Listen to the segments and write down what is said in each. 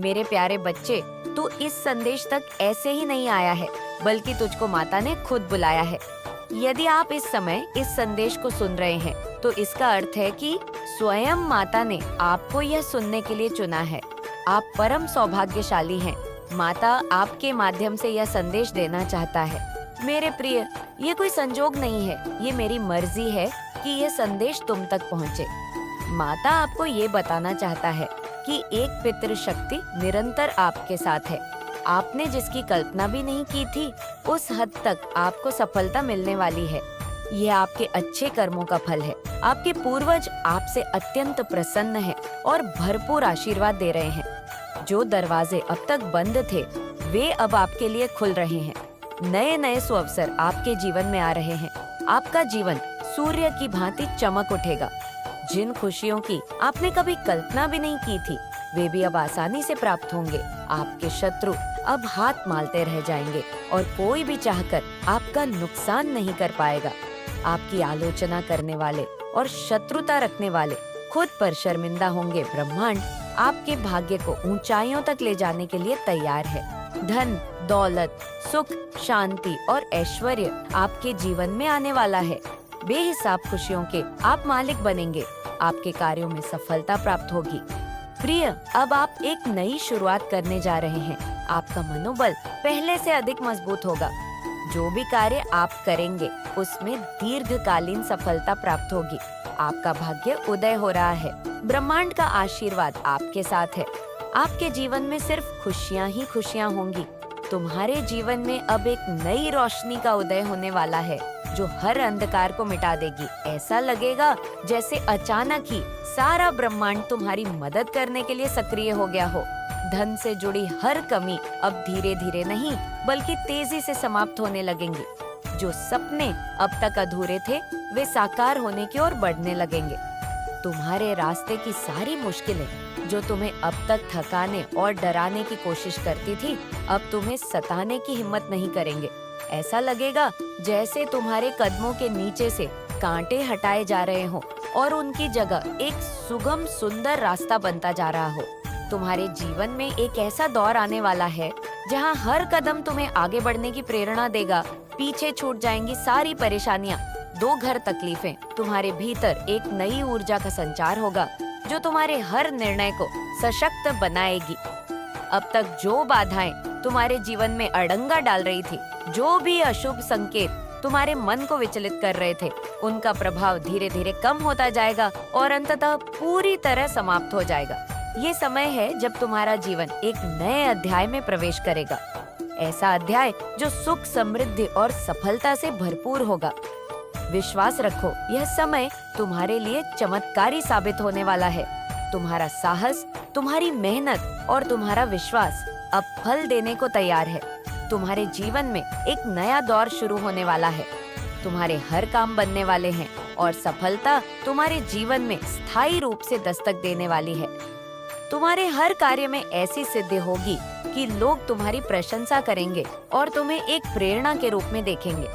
मेरे प्यारे बच्चे, तू इस संदेश तक ऐसे ही नहीं आया है, बल्कि तुझको माता ने खुद बुलाया है। यदि आप इस समय इस संदेश को सुन रहे हैं, तो इसका अर्थ है कि स्वयं माता ने आपको यह सुनने के लिए चुना है। आप परम सौभाग्यशाली हैं। माता आपके माध्यम से यह संदेश देना चाहता है। मेरे प्रिय, ये कोई संजोग नहीं है, ये मेरी मर्जी है कि यह संदेश तुम तक पहुँचे। माता आपको ये बताना चाहता है कि एक पितृशक्ति निरंतर आपके साथ है। आपने जिसकी कल्पना भी नहीं की थी, उस हद तक आपको सफलता मिलने वाली है। यह आपके अच्छे कर्मों का फल है। आपके पूर्वज आपसे अत्यंत प्रसन्न हैं और भरपूर आशीर्वाद दे रहे हैं। जो दरवाजे अब तक बंद थे, वे अब आपके लिए खुल रहे हैं। नए नए सुअवसर आपके जीवन में आ रहे हैं। आपका जीवन सूर्य की भांति चमक उठेगा। जिन खुशियों की आपने कभी कल्पना भी नहीं की थी, वे भी अब आसानी से प्राप्त होंगे। आपके शत्रु अब हाथ मालते रह जाएंगे और कोई भी चाहकर आपका नुकसान नहीं कर पाएगा। आपकी आलोचना करने वाले और शत्रुता रखने वाले खुद पर शर्मिंदा होंगे। ब्रह्मांड आपके भाग्य को ऊंचाइयों तक ले जाने के लिए तैयार है। धन, दौलत, सुख, शांति और ऐश्वर्य आपके जीवन में आने वाला है। बेहिसाब खुशियों के आप मालिक बनेंगे। आपके कार्यों में सफलता प्राप्त होगी। प्रिय, अब आप एक नई शुरुआत करने जा रहे हैं। आपका मनोबल पहले से अधिक मजबूत होगा। जो भी कार्य आप करेंगे, उसमें दीर्घकालीन सफलता प्राप्त होगी। आपका भाग्य उदय हो रहा है। ब्रह्मांड का आशीर्वाद आपके साथ है। आपके जीवन में सिर्फ खुशियाँ ही खुशियाँ होंगी। तुम्हारे जीवन में अब एक नई रोशनी का उदय होने वाला है, जो हर अंधकार को मिटा देगी। ऐसा लगेगा जैसे अचानक ही सारा ब्रह्मांड तुम्हारी मदद करने के लिए सक्रिय हो गया हो। धन से जुड़ी हर कमी अब धीरे धीरे नहीं, बल्कि तेजी से समाप्त होने लगेंगी। जो सपने अब तक अधूरे थे, वे साकार होने की ओर बढ़ने लगेंगे। तुम्हारे रास्ते की सारी मुश्किलें, जो तुम्हें अब तक थकाने और डराने की कोशिश करती थी, अब तुम्हें सताने की हिम्मत नहीं करेंगे। ऐसा लगेगा जैसे तुम्हारे कदमों के नीचे से कांटे हटाए जा रहे हो और उनकी जगह एक सुगम सुंदर रास्ता बनता जा रहा हो। तुम्हारे जीवन में एक ऐसा दौर आने वाला है जहां हर कदम तुम्हें आगे बढ़ने की प्रेरणा देगा। पीछे छूट जाएंगी सारी परेशानियां, दो घर तकलीफें। तुम्हारे भीतर एक नई ऊर्जा का संचार होगा, जो तुम्हारे हर निर्णय को सशक्त बनाएगी। अब तक जो बाधाएं तुम्हारे जीवन में अड़ंगा डाल रही थी, जो भी अशुभ संकेत तुम्हारे मन को विचलित कर रहे थे, उनका प्रभाव धीरे धीरे कम होता जाएगा और अंततः पूरी तरह समाप्त हो जाएगा। ये समय है जब तुम्हारा जीवन एक नए अध्याय में प्रवेश करेगा। ऐसा अध्याय जो सुख, समृद्धि और सफलता से भरपूर होगा। विश्वास रखो, यह समय तुम्हारे लिए चमत्कारी साबित होने वाला है। तुम्हारा साहस, तुम्हारी मेहनत और तुम्हारा विश्वास अब फल देने को तैयार है। तुम्हारे जीवन में एक नया दौर शुरू होने वाला है। तुम्हारे हर काम बनने वाले हैं और सफलता तुम्हारे जीवन में स्थायी रूप से दस्तक देने वाली है। तुम्हारे हर कार्य में ऐसी सिद्धि होगी कि लोग तुम्हारी प्रशंसा करेंगे और तुम्हें एक प्रेरणा के रूप में देखेंगे।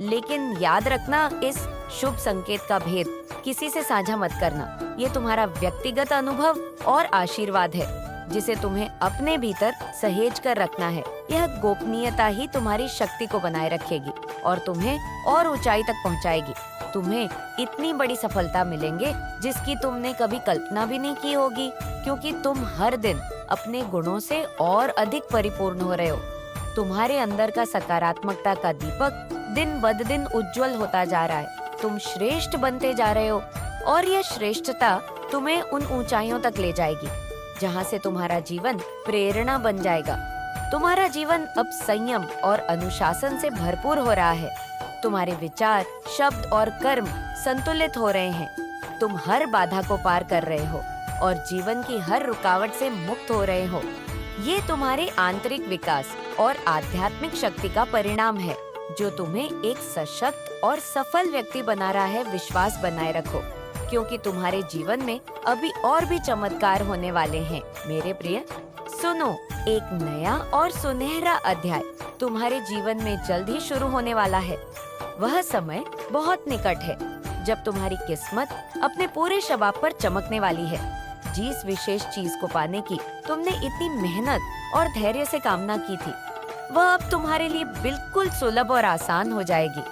लेकिन याद रखना, इस शुभ संकेत का भेद किसी से साझा मत करना। ये तुम्हारा व्यक्तिगत अनुभव और आशीर्वाद है, जिसे तुम्हें अपने भीतर सहेज कर रखना है। यह गोपनीयता ही तुम्हारी शक्ति को बनाए रखेगी और तुम्हें और ऊंचाई तक पहुंचाएगी। तुम्हें इतनी बड़ी सफलता मिलेंगे जिसकी तुमने कभी कल्पना भी नहीं की होगी, क्योंकि तुम हर दिन अपने गुणों से और अधिक परिपूर्ण हो रहे हो। तुम्हारे अंदर का सकारात्मकता का दीपक दिन ब दिन उज्जवल होता जा रहा है। तुम श्रेष्ठ बनते जा रहे हो और यह श्रेष्ठता तुम्हें उन ऊंचाइयों तक ले जाएगी जहां से तुम्हारा जीवन प्रेरणा बन जाएगा। तुम्हारा जीवन अब संयम और अनुशासन से भरपूर हो रहा है। तुम्हारे विचार, शब्द और कर्म संतुलित हो रहे हैं। तुम हर बाधा को पार कर रहे हो और जीवन की हर रुकावट से मुक्त हो रहे हो। ये तुम्हारे आंतरिक विकास और आध्यात्मिक शक्ति का परिणाम है, जो तुम्हें एक सशक्त और सफल व्यक्ति बना रहा है। विश्वास बनाए रखो, क्योंकि तुम्हारे जीवन में अभी और भी चमत्कार होने वाले हैं। मेरे प्रिय, सुनो, एक नया और सुनहरा अध्याय तुम्हारे जीवन में जल्द ही शुरू होने वाला है। वह समय बहुत निकट है जब तुम्हारी किस्मत अपने पूरे शबाब पर चमकने वाली है। जिस विशेष चीज को पाने की तुमने इतनी मेहनत और धैर्य से कामना की थी, वह अब तुम्हारे लिए बिल्कुल सुलभ और आसान हो जाएगी।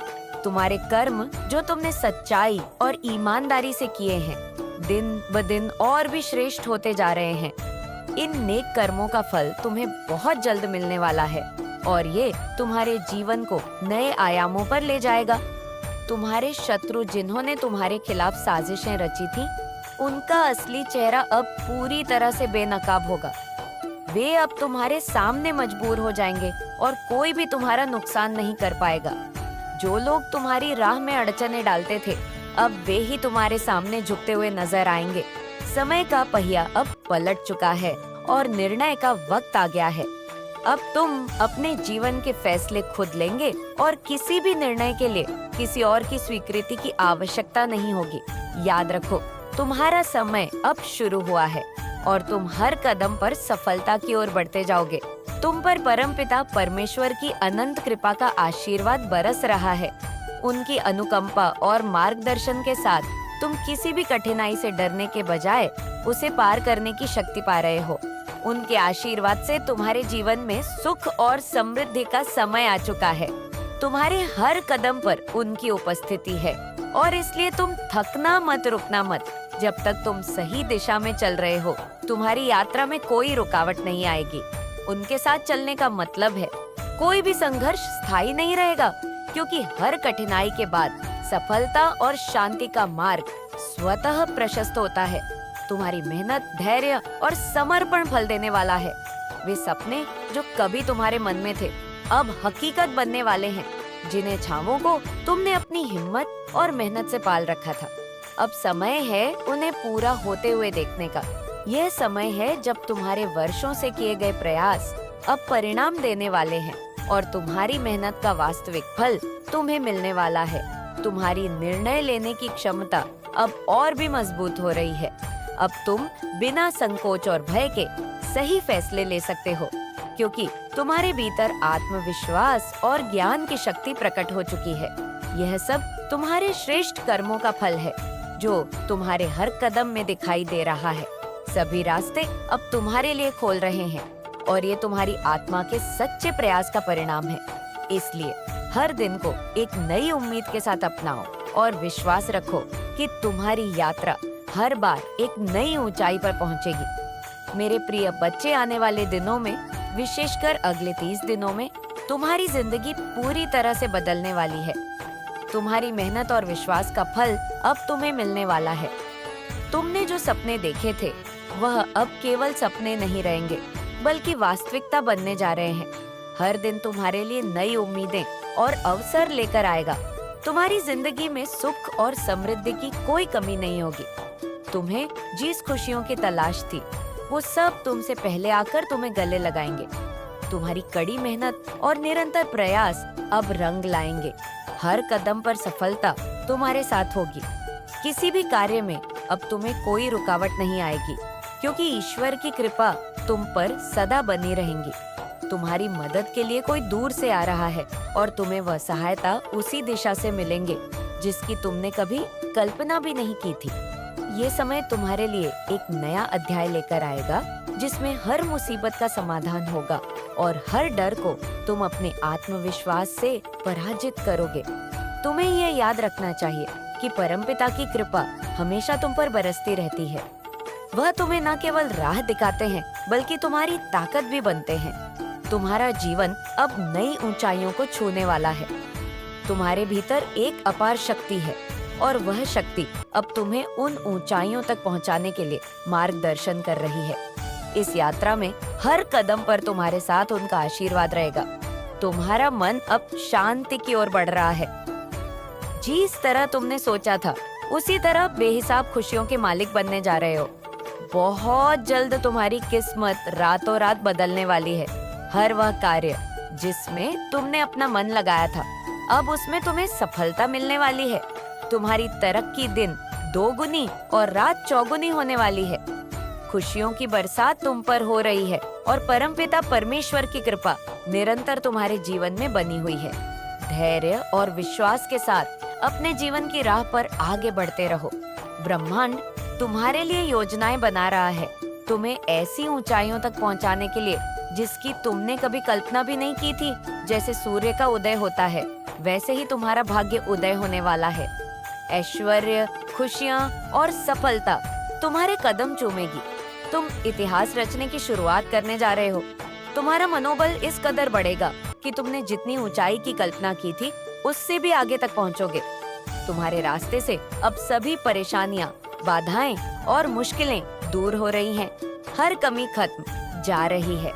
तुम्हारे कर्म जो तुमने सच्चाई और ईमानदारी से किए हैं, दिन ब दिन और भी श्रेष्ठ होते जा रहे हैं। इन नेक कर्मों का फल तुम्हें बहुत जल्द मिलने वाला है और ये तुम्हारे जीवन को नए आयामों पर ले जाएगा। तुम्हारे शत्रु जिन्होंने तुम्हारे खिलाफ साजिशें रची थी, उनका असली चेहरा अब पूरी तरह से बेनकाब होगा। वे अब तुम्हारे सामने मजबूर हो जाएंगे और कोई भी तुम्हारा नुकसान नहीं कर पाएगा। जो लोग तुम्हारी राह में अड़चने डालते थे, अब वे ही तुम्हारे सामने झुकते हुए नजर आएंगे। समय का पहिया अब पलट चुका है और निर्णय का वक्त आ गया है। अब तुम अपने जीवन के फैसले खुद लेंगे और किसी भी निर्णय के लिए किसी और की स्वीकृति की आवश्यकता नहीं होगी। याद रखो, तुम्हारा समय अब शुरू हुआ है और तुम हर कदम पर सफलता की ओर बढ़ते जाओगे। तुम पर परमपिता परमेश्वर की अनंत कृपा का आशीर्वाद बरस रहा है। उनकी अनुकंपा और मार्गदर्शन के साथ तुम किसी भी कठिनाई से डरने के बजाय उसे पार करने की शक्ति पा रहे हो। उनके आशीर्वाद से तुम्हारे जीवन में सुख और समृद्धि का समय आ चुका है। तुम्हारे हर कदम पर उनकी उपस्थिति है और इसलिए तुम थकना मत, रुकना मत। जब तक तुम सही दिशा में चल रहे हो, तुम्हारी यात्रा में कोई रुकावट नहीं आएगी। उनके साथ चलने का मतलब है कोई भी संघर्ष स्थायी नहीं रहेगा, क्योंकि हर कठिनाई के बाद सफलता और शांति का मार्ग स्वतः प्रशस्त होता है। तुम्हारी मेहनत, धैर्य और समर्पण फल देने वाला है। वे सपने जो कभी तुम्हारे मन में थे, अब हकीकत बनने वाले हैं। जिन्हें छावों को तुमने अपनी हिम्मत और मेहनत से पाल रखा था, अब समय है उन्हें पूरा होते हुए देखने का। यह समय है जब तुम्हारे वर्षों से किए गए प्रयास अब परिणाम देने वाले हैं और तुम्हारी मेहनत का वास्तविक फल तुम्हें मिलने वाला है। तुम्हारी निर्णय लेने की क्षमता अब और भी मजबूत हो रही है। अब तुम बिना संकोच और भय के सही फैसले ले सकते हो, क्योंकि तुम्हारे भीतर आत्मविश्वास और ज्ञान की शक्ति प्रकट हो चुकी है। यह सब तुम्हारे श्रेष्ठ कर्मों का फल है, जो तुम्हारे हर कदम में दिखाई दे रहा है। सभी रास्ते अब तुम्हारे लिए खोल रहे हैं और ये तुम्हारी आत्मा के सच्चे प्रयास का परिणाम है। इसलिए हर दिन को एक नई उम्मीद के साथ अपनाओ और विश्वास रखो कि तुम्हारी यात्रा हर बार एक नई ऊंचाई पर पहुंचेगी। मेरे प्रिय बच्चे, आने वाले दिनों में, विशेषकर अगले 30 दिनों में, तुम्हारी जिंदगी पूरी तरह से बदलने वाली है। तुम्हारी मेहनत और विश्वास का फल अब तुम्हें मिलने वाला है। तुमने जो सपने देखे थे, वह अब केवल सपने नहीं रहेंगे, बल्कि वास्तविकता बनने जा रहे हैं। हर दिन तुम्हारे लिए नई उम्मीदें और अवसर लेकर आएगा। तुम्हारी जिंदगी में सुख और समृद्धि की कोई कमी नहीं होगी। तुम्हें जिस खुशियों की तलाश थी, वो सब तुमसे पहले आकर तुम्हें गले लगाएंगे। तुम्हारी कड़ी मेहनत और निरंतर प्रयास अब रंग लाएंगे। हर कदम पर सफलता तुम्हारे साथ होगी। किसी भी कार्य में अब तुम्हें कोई रुकावट नहीं आएगी, क्योंकि ईश्वर की कृपा तुम पर सदा बनी रहेंगी। तुम्हारी मदद के लिए कोई दूर से आ रहा है और तुम्हें वह सहायता उसी दिशा से मिलेंगे जिसकी तुमने कभी कल्पना भी नहीं की थी। ये समय तुम्हारे लिए एक नया अध्याय लेकर आएगा, जिसमें हर मुसीबत का समाधान होगा और हर डर को तुम अपने आत्मविश्वास से पराजित करोगे। तुम्हें यह याद रखना चाहिए कि परमपिता की कृपा हमेशा तुम पर बरसती रहती है। वह तुम्हें न केवल राह दिखाते हैं, बल्कि तुम्हारी ताकत भी बनते हैं। तुम्हारा जीवन अब नई ऊंचाइयों को छूने वाला है। तुम्हारे भीतर एक अपार शक्ति है और वह शक्ति अब तुम्हें उन ऊंचाइयों तक पहुंचाने के लिए मार्गदर्शन कर रही है। इस यात्रा में हर कदम पर तुम्हारे साथ उनका आशीर्वाद रहेगा। तुम्हारा मन अब शांति की ओर बढ़ रहा है। जिस तरह तुमने सोचा था, उसी तरह बेहिसाब खुशियों के मालिक बनने जा रहे हो। बहुत जल्द तुम्हारी किस्मत रातों रात बदलने वाली है। हर वह कार्य जिसमें तुमने अपना मन लगाया था, अब उसमें तुम्हें सफलता मिलने वाली है। तुम्हारी तरक्की दिन दोगुनी और रात चौगुनी होने वाली है। खुशियों की बरसात तुम पर हो रही है और परमपिता परमेश्वर की कृपा निरंतर तुम्हारे जीवन में बनी हुई है। धैर्य और विश्वास के साथ अपने जीवन की राह पर आगे बढ़ते रहो। ब्रह्मांड तुम्हारे लिए योजनाएं बना रहा है, तुम्हें ऐसी ऊंचाइयों तक पहुंचाने के लिए जिसकी तुमने कभी कल्पना भी नहीं की थी। जैसे सूर्य का उदय होता है, वैसे ही तुम्हारा भाग्य उदय होने वाला है। ऐश्वर्य, खुशियाँ और सफलता तुम्हारे कदम चूमेगी। तुम इतिहास रचने की शुरुआत करने जा रहे हो। तुम्हारा मनोबल इस कदर बढ़ेगा कि तुमने जितनी ऊंचाई की कल्पना की थी उससे भी आगे तक पहुंचोगे। तुम्हारे रास्ते से अब सभी परेशानियां, बाधाएं और मुश्किलें दूर हो रही हैं। हर कमी खत्म जा रही है।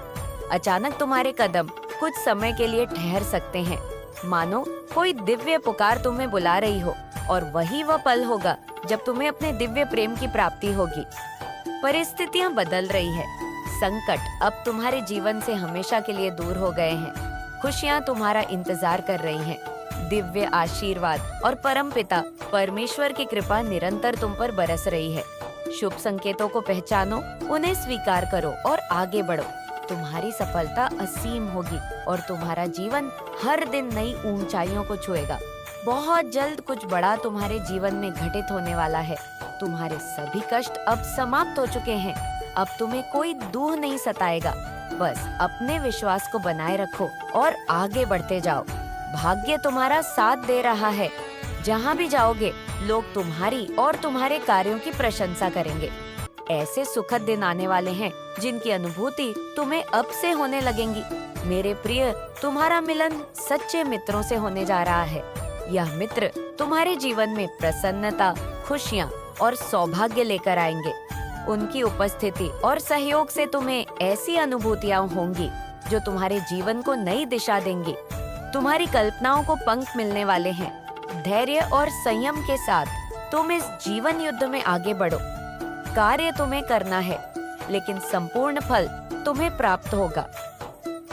अचानक तुम्हारे कदम कुछ समय के लिए ठहर सकते हैं, मानो कोई दिव्य पुकार तुम्हें बुला रही हो, और वही वह पल होगा जब तुम्हें अपने दिव्य प्रेम की प्राप्ति होगी। परिस्थितियां बदल रही है। संकट अब तुम्हारे जीवन से हमेशा के लिए दूर हो गए हैं। खुशियां तुम्हारा इंतजार कर रही हैं। दिव्य आशीर्वाद और परमपिता परमेश्वर की कृपा निरंतर तुम पर बरस रही है। शुभ संकेतों को पहचानो, उन्हें स्वीकार करो और आगे बढ़ो। तुम्हारी सफलता असीम होगी और तुम्हारा जीवन हर दिन नई ऊंचाइयों को छुएगा। बहुत जल्द कुछ बड़ा तुम्हारे जीवन में घटित होने वाला है। तुम्हारे सभी कष्ट अब समाप्त हो चुके हैं। अब तुम्हें कोई दुख नहीं सताएगा। बस अपने विश्वास को बनाए रखो और आगे बढ़ते जाओ। भाग्य तुम्हारा साथ दे रहा है। जहाँ भी जाओगे, लोग तुम्हारी और तुम्हारे कार्यों की प्रशंसा करेंगे। ऐसे सुखद दिन आने वाले हैं जिनकी अनुभूति तुम्हें अब से होने लगेंगी। मेरे प्रिय, तुम्हारा मिलन सच्चे मित्रों से होने जा रहा है। यह मित्र तुम्हारे जीवन में प्रसन्नता, खुशियाँ और सौभाग्य लेकर आएंगे। उनकी उपस्थिति और सहयोग से तुम्हें ऐसी अनुभूतियाँ होंगी जो तुम्हारे जीवन को नई दिशा देंगी। तुम्हारी कल्पनाओं को पंख मिलने वाले हैं। धैर्य और संयम के साथ तुम इस जीवन युद्ध में आगे बढ़ो। कार्य तुम्हें करना है, लेकिन संपूर्ण फल तुम्हें प्राप्त होगा।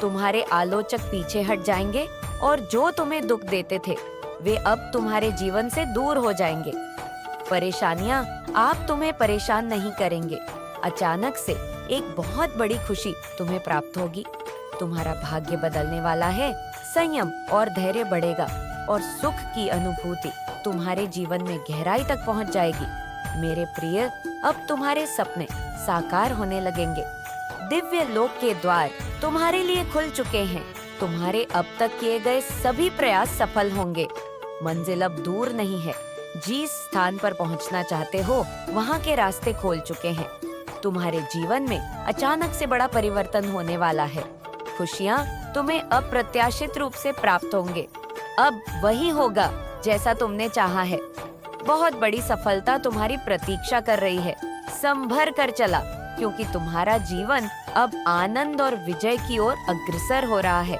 तुम्हारे आलोचक पीछे हट जाएंगे और जो तुम्हें दुख देते थे वे अब तुम्हारे जीवन से दूर हो जाएंगे। परेशानियां आप तुम्हें परेशान नहीं करेंगे। अचानक से एक बहुत बड़ी खुशी तुम्हें प्राप्त होगी। तुम्हारा भाग्य बदलने वाला है। संयम और धैर्य बढ़ेगा और सुख की अनुभूति तुम्हारे जीवन में गहराई तक पहुंच जाएगी। मेरे प्रिय, अब तुम्हारे सपने साकार होने लगेंगे। दिव्य लोक के द्वार तुम्हारे लिए खुल चुके हैं। तुम्हारे अब तक किए गए सभी प्रयास सफल होंगे। मंजिल अब दूर नहीं है। जिस स्थान पर पहुंचना चाहते हो, वहां के रास्ते खोल चुके हैं। तुम्हारे जीवन में अचानक से बड़ा परिवर्तन होने वाला है। खुशियाँ तुम्हें अप्रत्याशित रूप से प्राप्त होंगे। अब वही होगा जैसा तुमने चाहा है। बहुत बड़ी सफलता तुम्हारी प्रतीक्षा कर रही है। संभर कर चला, क्योंकि तुम्हारा जीवन अब आनंद और विजय की ओर अग्रसर हो रहा है।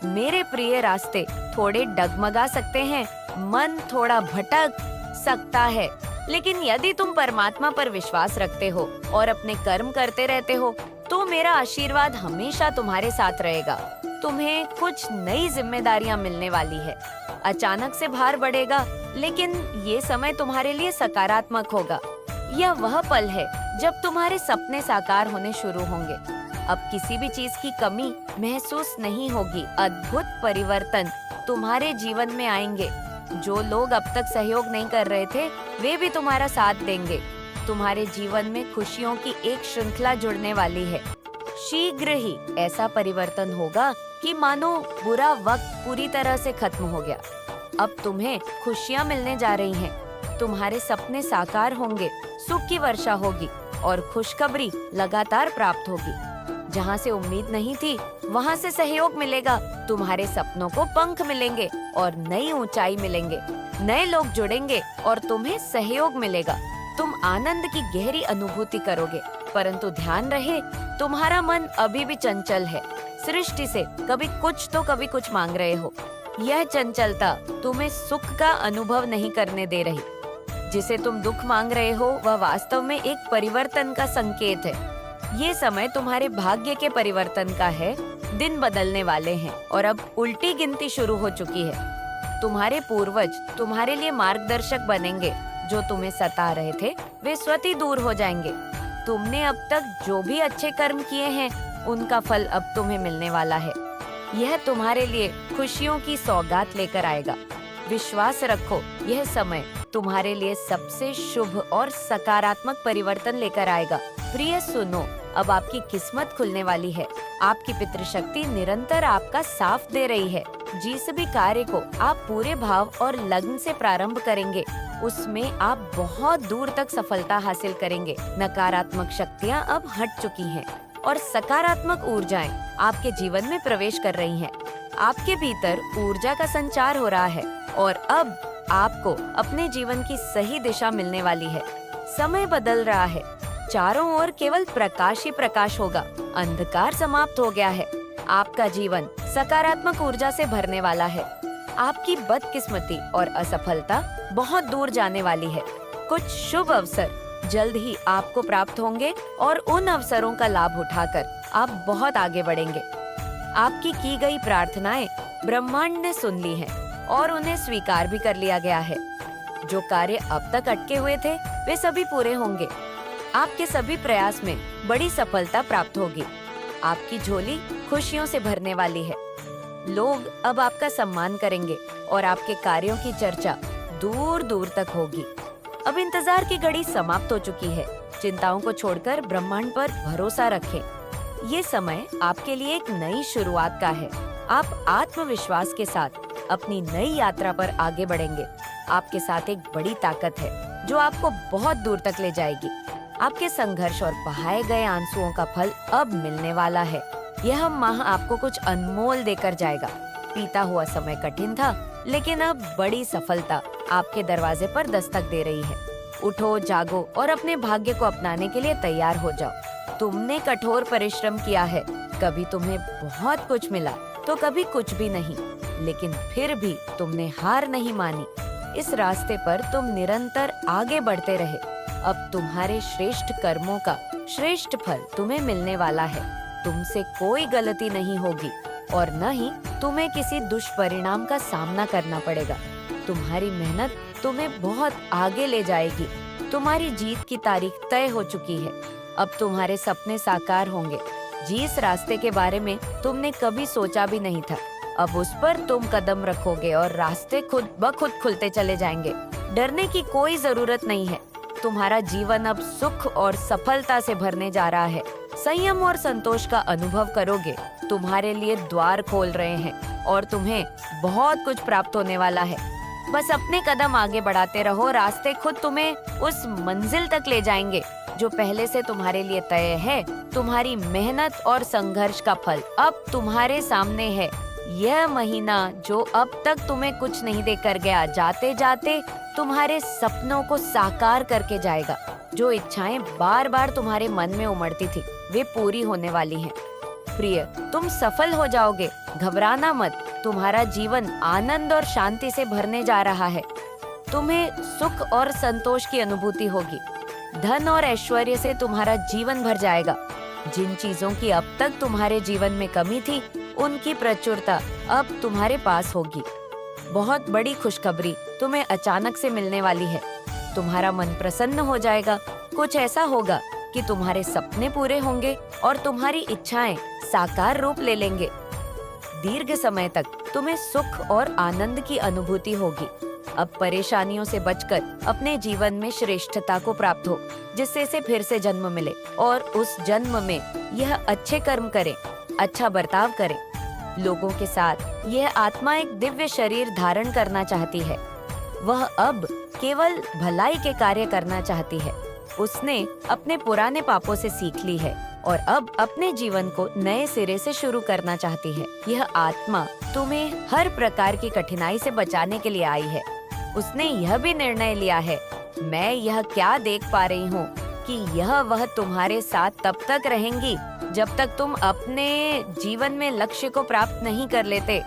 मेरे प्रिय, रास्ते थोड़े डगमगा सकते हैं, मन थोड़ा भटक सकता है, लेकिन यदि तुम परमात्मा पर विश्वास रखते हो और अपने कर्म करते रहते हो, तो मेरा आशीर्वाद हमेशा तुम्हारे साथ रहेगा। तुम्हें कुछ नई जिम्मेदारियां मिलने वाली है। अचानक से भार बढ़ेगा, लेकिन ये समय तुम्हारे लिए सकारात्मक होगा। यह वह पल है जब तुम्हारे सपने साकार होने शुरू होंगे। अब किसी भी चीज की कमी महसूस नहीं होगी। अद्भुत परिवर्तन तुम्हारे जीवन में आएंगे। जो लोग अब तक सहयोग नहीं कर रहे थे, वे भी तुम्हारा साथ देंगे। तुम्हारे जीवन में खुशियों की एक श्रृंखला जुड़ने वाली है। शीघ्र ही ऐसा परिवर्तन होगा कि मानो बुरा वक्त पूरी तरह से खत्म हो गया। अब तुम्हें खुशियाँ मिलने जा रही हैं। तुम्हारे सपने साकार होंगे, सुख की वर्षा होगी और खुशखबरी लगातार प्राप्त होगी। जहाँ से उम्मीद नहीं थी, वहाँ से सहयोग मिलेगा। तुम्हारे सपनों को पंख मिलेंगे और नई ऊंचाई मिलेंगे। नए लोग जुड़ेंगे और तुम्हें सहयोग मिलेगा। तुम आनंद की गहरी अनुभूति करोगे, परंतु ध्यान रहे, तुम्हारा मन अभी भी चंचल है। सृष्टि से कभी कुछ तो कभी कुछ मांग रहे हो। यह चंचलता तुम्हें सुख का अनुभव नहीं करने दे रही। जिसे तुम दुख मांग रहे हो, वह वास्तव में एक परिवर्तन का संकेत है। ये समय तुम्हारे भाग्य के परिवर्तन का है। दिन बदलने वाले हैं और अब उल्टी गिनती शुरू हो चुकी है। तुम्हारे पूर्वज तुम्हारे लिए मार्गदर्शक बनेंगे। जो तुम्हें सता रहे थे, वे स्वतः दूर हो जाएंगे। तुमने अब तक जो भी अच्छे कर्म किए हैं, उनका फल अब तुम्हें मिलने वाला है। यह तुम्हारे लिए खुशियों की सौगात लेकर आएगा। विश्वास रखो, यह समय तुम्हारे लिए सबसे शुभ और सकारात्मक परिवर्तन लेकर आएगा। प्रिय सुनो, अब आपकी किस्मत खुलने वाली है। आपकी पितृशक्ति निरंतर आपका साथ दे रही है। जिस भी कार्य को आप पूरे भाव और लगन से प्रारंभ करेंगे, उसमें आप बहुत दूर तक सफलता हासिल करेंगे। नकारात्मक शक्तियाँ अब हट चुकी हैं और सकारात्मक ऊर्जाएं आपके जीवन में प्रवेश कर रही हैं। आपके भीतर ऊर्जा का संचार हो रहा है और अब आपको अपने जीवन की सही दिशा मिलने वाली है। समय बदल रहा है, चारों ओर केवल प्रकाश ही प्रकाश होगा। अंधकार समाप्त हो गया है। आपका जीवन सकारात्मक ऊर्जा से भरने वाला है। आपकी बदकिस्मती और असफलता बहुत दूर जाने वाली है। कुछ शुभ अवसर जल्द ही आपको प्राप्त होंगे और उन अवसरों का लाभ उठाकर आप बहुत आगे बढ़ेंगे। आपकी की गई प्रार्थनाएं ब्रह्मांड ने सुन ली हैं और उन्हें स्वीकार भी कर लिया गया है। जो कार्य अब तक अटके हुए थे, वे सभी पूरे होंगे। आपके सभी प्रयास में बड़ी सफलता प्राप्त होगी। आपकी झोली खुशियों से भरने वाली है। लोग अब आपका सम्मान करेंगे और आपके कार्यों की चर्चा दूर दूर तक होगी। अब इंतजार की घड़ी समाप्त हो चुकी है। चिंताओं को छोड़कर ब्रह्मांड पर भरोसा रखें। ये समय आपके लिए एक नई शुरुआत का है। आप आत्मविश्वास के साथ अपनी नई यात्रा पर आगे बढ़ेंगे। आपके साथ एक बड़ी ताकत है जो आपको बहुत दूर तक ले जाएगी। आपके संघर्ष और बहाए गए आंसुओं का फल अब मिलने वाला है। यह माह आपको कुछ अनमोल देकर जाएगा। बीता हुआ समय कठिन था, लेकिन अब बड़ी सफलता आपके दरवाजे पर दस्तक दे रही है। उठो, जागो और अपने भाग्य को अपनाने के लिए तैयार हो जाओ। तुमने कठोर परिश्रम किया है। कभी तुम्हें बहुत कुछ मिला तो कभी कुछ भी नहीं, लेकिन फिर भी तुमने हार नहीं मानी। इस रास्ते पर तुम निरंतर आगे बढ़ते रहे। अब तुम्हारे श्रेष्ठ कर्मों का श्रेष्ठ फल तुम्हें मिलने वाला है। तुमसे कोई गलती नहीं होगी और न ही तुम्हें किसी दुष्परिणाम का सामना करना पड़ेगा। तुम्हारी मेहनत तुम्हें बहुत आगे ले जाएगी। तुम्हारी जीत की तारीख तय हो चुकी है। अब तुम्हारे सपने साकार होंगे। जिस रास्ते के बारे में तुमने कभी सोचा भी नहीं था, अब उस पर तुम कदम रखोगे और रास्ते खुद ब खुद खुलते चले जाएंगे। डरने की कोई जरूरत नहीं है। तुम्हारा जीवन अब सुख और सफलता से भरने जा रहा है। संयम और संतोष का अनुभव करोगे। तुम्हारे लिए द्वार खोल रहे हैं और तुम्हें बहुत कुछ प्राप्त होने वाला है। बस अपने कदम आगे बढ़ाते रहो। रास्ते खुद तुम्हें उस मंजिल तक ले जाएंगे जो पहले से तुम्हारे लिए तय है। तुम्हारी मेहनत और संघर्ष का फल अब तुम्हारे सामने है। यह महीना जो अब तक तुम्हें कुछ नहीं देकर गया, जाते जाते तुम्हारे सपनों को साकार करके जाएगा। जो इच्छाएं बार बार तुम्हारे मन में उमड़ती थी, वे पूरी होने वाली हैं। प्रिय, तुम सफल हो जाओगे। घबराना मत। तुम्हारा जीवन आनंद और शांति से भरने जा रहा है। तुम्हें सुख और संतोष की अनुभूति होगी। धन और ऐश्वर्य से तुम्हारा जीवन भर जाएगा। जिन चीजों की अब तक तुम्हारे जीवन में कमी थी, उनकी प्रचुरता अब तुम्हारे पास होगी। बहुत बड़ी खुशखबरी तुम्हें अचानक से मिलने वाली है। तुम्हारा मन प्रसन्न हो जाएगा। कुछ ऐसा होगा कि तुम्हारे सपने पूरे होंगे और तुम्हारी इच्छाएं साकार रूप ले लेंगे। दीर्घ समय तक तुम्हें सुख और आनंद की अनुभूति होगी। अब परेशानियों से बचकर अपने जीवन में श्रेष्ठता को प्राप्त हो, जिससे इसे फिर से जन्म मिले और उस जन्म में यह अच्छे कर्म करे, अच्छा बर्ताव करे। लोगों के साथ यह आत्मा एक दिव्य शरीर धारण करना चाहती है। वह अब केवल भलाई के कार्य करना चाहती है। उसने अपने पुराने पापों से सीख ली है और अब अपने जीवन को नए सिरे से शुरू करना चाहती है। यह आत्मा तुम्हें हर प्रकार की कठिनाई से बचाने के लिए आई है। उसने यह भी निर्णय लिया है, मैं यह क्या देख पा रही हूँ कि यह वह तुम्हारे साथ तब तक रहेंगी जब तक तुम अपने जीवन में लक्ष्य को प्राप्त नहीं कर लेते।